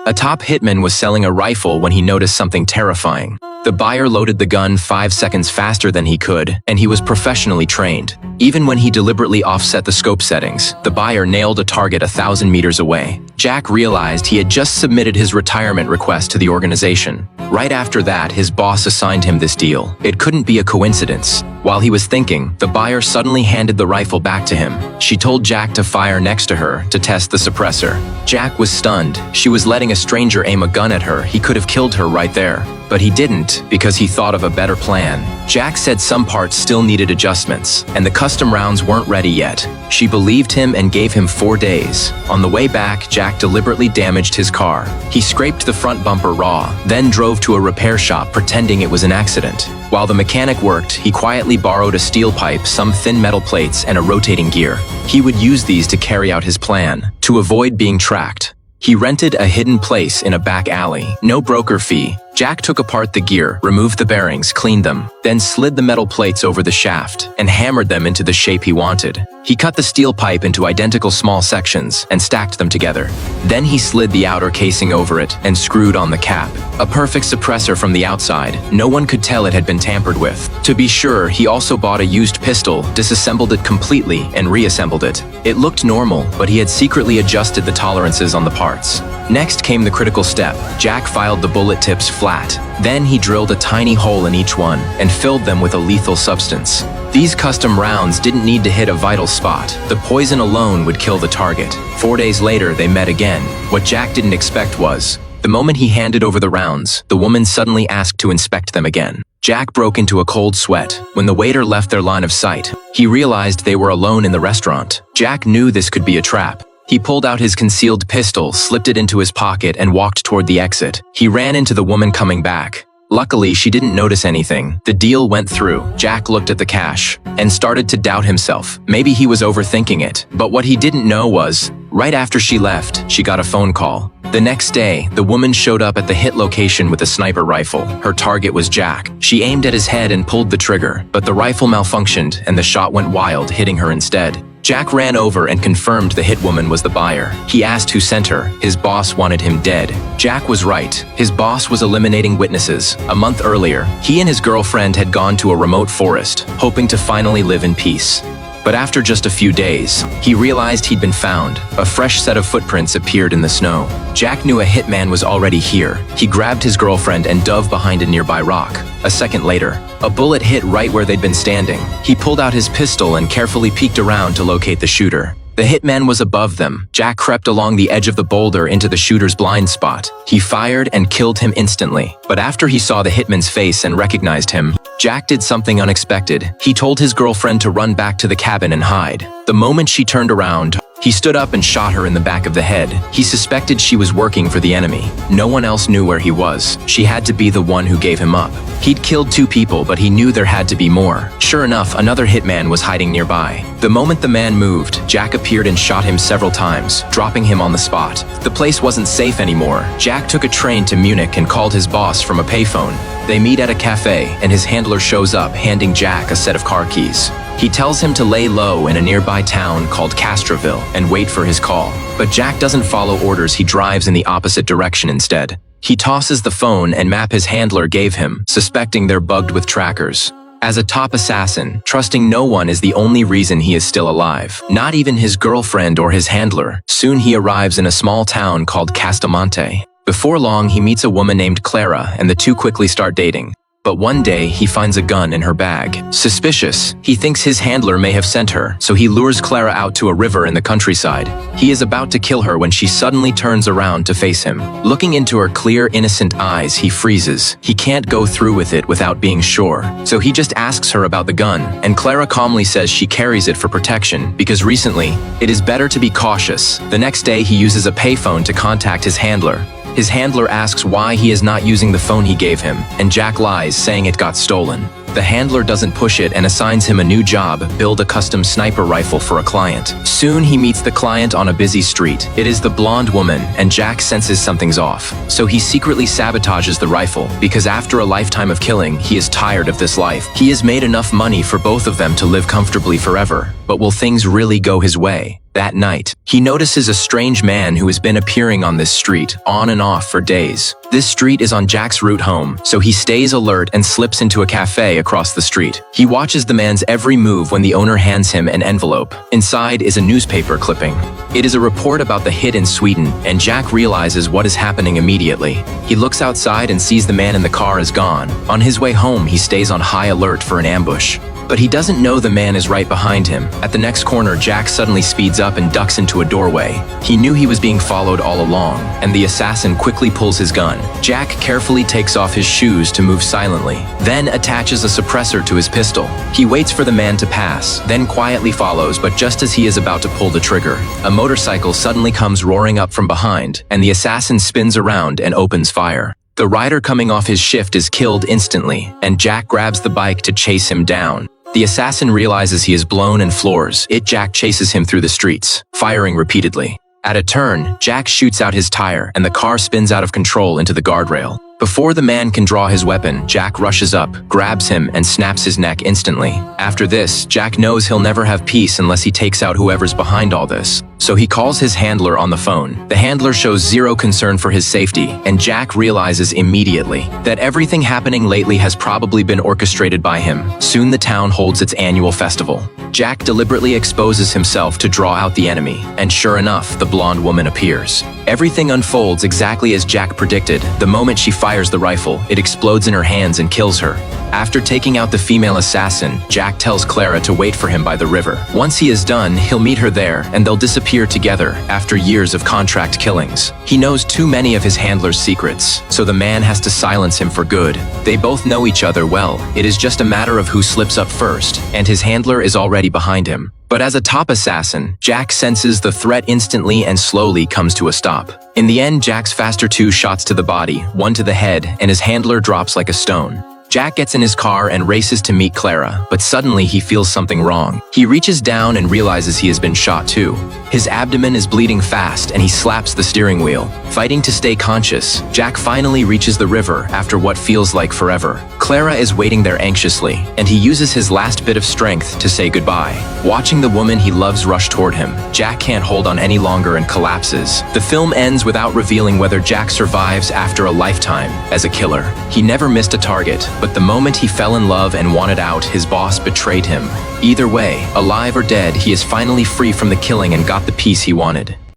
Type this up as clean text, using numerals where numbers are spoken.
A top hitman was selling a rifle when he noticed something terrifying. The buyer loaded the gun 5 seconds faster than he could, and he was professionally trained. Even when he deliberately offset the scope settings, the buyer nailed a target 1,000 meters away. Jack realized he had just submitted his retirement request to the organization. Right after that, his boss assigned him this deal. It couldn't be a coincidence. While he was thinking, the buyer suddenly handed the rifle back to him. She told Jack to fire next to her to test the suppressor. Jack was stunned. She was letting a stranger aim a gun at her. He could have killed her right there. But he didn't, because he thought of a better plan. Jack said some parts still needed adjustments, and the custom rounds weren't ready yet. She believed him and gave him 4 days. On the way back, Jack deliberately damaged his car. He scraped the front bumper raw, then drove to a repair shop pretending it was an accident. While the mechanic worked, he quietly borrowed a steel pipe, some thin metal plates, and a rotating gear. He would use these to carry out his plan, to avoid being tracked. He rented a hidden place in a back alley. No broker fee. Jack took apart the gear, removed the bearings, cleaned them, then slid the metal plates over the shaft and hammered them into the shape he wanted. He cut the steel pipe into identical small sections and stacked them together. Then he slid the outer casing over it and screwed on the cap. A perfect suppressor from the outside. No one could tell it had been tampered with. To be sure, he also bought a used pistol, disassembled it completely, and reassembled it. It looked normal, but he had secretly adjusted the tolerances on the parts. Next came the critical step. Jack filed the bullet tips flat. Then he drilled a tiny hole in each one and filled them with a lethal substance. These custom rounds didn't need to hit a vital spot. The poison alone would kill the target. 4 days later, they met again. What Jack didn't expect was, the moment he handed over the rounds, the woman suddenly asked to inspect them again. Jack broke into a cold sweat. When the waiter left their line of sight, he realized they were alone in the restaurant. Jack knew this could be a trap. He pulled out his concealed pistol, slipped it into his pocket, and walked toward the exit. He ran into the woman coming back. Luckily, she didn't notice anything. The deal went through. Jack looked at the cash and started to doubt himself. Maybe he was overthinking it. But what he didn't know was, right after she left, she got a phone call. The next day, the woman showed up at the hit location with a sniper rifle. Her target was Jack. She aimed at his head and pulled the trigger, but the rifle malfunctioned and the shot went wild, hitting her instead. Jack ran over and confirmed the hit woman was the buyer. He asked who sent her. His boss wanted him dead. Jack was right. His boss was eliminating witnesses. A month earlier, he and his girlfriend had gone to a remote forest, hoping to finally live in peace. But after just a few days, he realized he'd been found. A fresh set of footprints appeared in the snow. Jack knew a hitman was already here. He grabbed his girlfriend and dove behind a nearby rock. A second later, a bullet hit right where they'd been standing. He pulled out his pistol and carefully peeked around to locate the shooter. The hitman was above them. Jack crept along the edge of the boulder into the shooter's blind spot. He fired and killed him instantly. But after he saw the hitman's face and recognized him, Jack did something unexpected. He told his girlfriend to run back to the cabin and hide. The moment she turned around, he stood up and shot her in the back of the head. He suspected she was working for the enemy. No one else knew where he was. She had to be the one who gave him up. He'd killed 2 people, but he knew there had to be more. Sure enough, another hitman was hiding nearby. The moment the man moved, Jack appeared and shot him several times, dropping him on the spot. The place wasn't safe anymore. Jack took a train to Munich and called his boss from a payphone. They meet at a cafe, and his handler shows up, handing Jack a set of car keys. He tells him to lay low in a nearby town called Castroville and wait for his call. But Jack doesn't follow orders. He drives in the opposite direction instead. He tosses the phone and map his handler gave him, suspecting they're bugged with trackers. As a top assassin, trusting no one is the only reason he is still alive. Not even his girlfriend or his handler. Soon he arrives in a small town called Castamonte. Before long, he meets a woman named Clara, and the two quickly start dating. But one day, he finds a gun in her bag. Suspicious, he thinks his handler may have sent her, so he lures Clara out to a river in the countryside. He is about to kill her when she suddenly turns around to face him. Looking into her clear, innocent eyes, he freezes. He can't go through with it without being sure, so he just asks her about the gun, and Clara calmly says she carries it for protection, because recently, it is better to be cautious. The next day, he uses a payphone to contact his handler. His handler asks why he is not using the phone he gave him, and Jack lies, saying it got stolen. The handler doesn't push it and assigns him a new job, build a custom sniper rifle for a client. Soon he meets the client on a busy street. It is the blonde woman, and Jack senses something's off. So he secretly sabotages the rifle, because after a lifetime of killing, he is tired of this life. He has made enough money for both of them to live comfortably forever. but will things really go his way? That night, he notices a strange man who has been appearing on this street, on and off for days. This street is on Jack's route home, so he stays alert and slips into a cafe across the street. He watches the man's every move when the owner hands him an envelope. Inside is a newspaper clipping. It is a report about the hit in Sweden, and Jack realizes what is happening immediately. He looks outside and sees the man in the car is gone. On his way home, he stays on high alert for an ambush. But he doesn't know the man is right behind him. At the next corner, Jack suddenly speeds up and ducks into a doorway. He knew he was being followed all along, and the assassin quickly pulls his gun. Jack carefully takes off his shoes to move silently, then attaches a suppressor to his pistol. He waits for the man to pass, then quietly follows, but just as he is about to pull the trigger, a motorcycle suddenly comes roaring up from behind, and the assassin spins around and opens fire. The rider coming off his shift is killed instantly, and Jack grabs the bike to chase him down. The assassin realizes he is blown and floors it. Jack chases him through the streets, firing repeatedly. At a turn, Jack shoots out his tire and the car spins out of control into the guardrail. Before the man can draw his weapon, Jack rushes up, grabs him, and snaps his neck instantly. After this, Jack knows he'll never have peace unless he takes out whoever's behind all this. So he calls his handler on the phone. The handler shows zero concern for his safety, and Jack realizes immediately that everything happening lately has probably been orchestrated by him. Soon the town holds its annual festival. Jack deliberately exposes himself to draw out the enemy, and sure enough, the blonde woman appears. Everything unfolds exactly as Jack predicted. The moment she fires the rifle, it explodes in her hands and kills her. After taking out the female assassin, Jack tells Clara to wait for him by the river. Once he is done, he'll meet her there, and they'll disappear together after years of contract killings. He knows too many of his handler's secrets, so the man has to silence him for good. They both know each other well. It is just a matter of who slips up first, and his handler is already behind him. But as a top assassin, Jack senses the threat instantly and slowly comes to a stop. In the end, Jack's faster 2 shots to the body, 1 to the head, and his handler drops like a stone. Jack gets in his car and races to meet Clara, but suddenly he feels something wrong. He reaches down and realizes he has been shot too. His abdomen is bleeding fast and he slaps the steering wheel. Fighting to stay conscious, Jack finally reaches the river after what feels like forever. Clara is waiting there anxiously, and he uses his last bit of strength to say goodbye. Watching the woman he loves rush toward him, Jack can't hold on any longer and collapses. The film ends without revealing whether Jack survives after a lifetime as a killer. He never missed a target, but the moment he fell in love and wanted out, his boss betrayed him. Either way, alive or dead, he is finally free from the killing and got the peace he wanted.